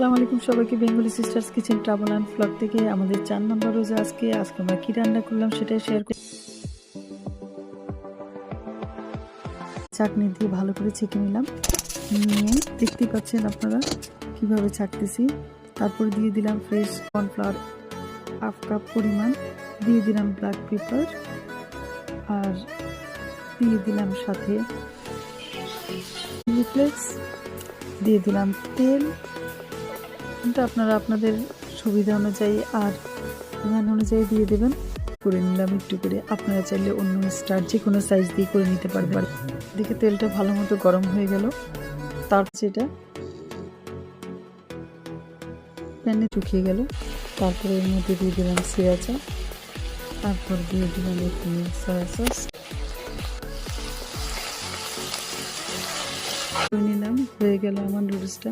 আসসালামু আলাইকুম সবাইকে Bengali sisters kitchen travel and blog থেকে আমাদের 4 নম্বর রোজা আজকে আমরা কি রান্না করলাম সেটাই শেয়ার করি। চাটনি দিয়ে ভালো করে ছেঁকে নিলাম, নিয়ে দেখতেই পাচ্ছেন আপনারা কিভাবে ছাকতেছি। তারপর দিয়ে দিলাম ফ্রেশ কর্নফ্লাওয়ার হাফ কাপ পরিমাণ, দিয়ে দিলাম ব্ল্যাক পেপার, আর দিয়ে দিলাম সাথে চিলি ফ্লেক্স, দিয়ে দিলাম তেল। এটা আপনারা আপনাদের সুবিধা অনুযায়ী আর জ্ঞান অনুযায়ী দিয়ে দেবেন। করে নিলাম একটু করে, আপনারা চাইলে অন্য স্টার যে কোনো সাইজ দিয়ে করে নিতে পারবেন। দেখে তেলটা ভালো মতো গরম হয়ে গেল, তারপর সেটা প্যানে শুকিয়ে গেল। তারপরে এর মধ্যে দিয়ে দিলাম সয়া চা, তারপর দিয়ে দিলাম একটু সয়া সস নিলাম। হয়ে গেল আমার নুডলসটা।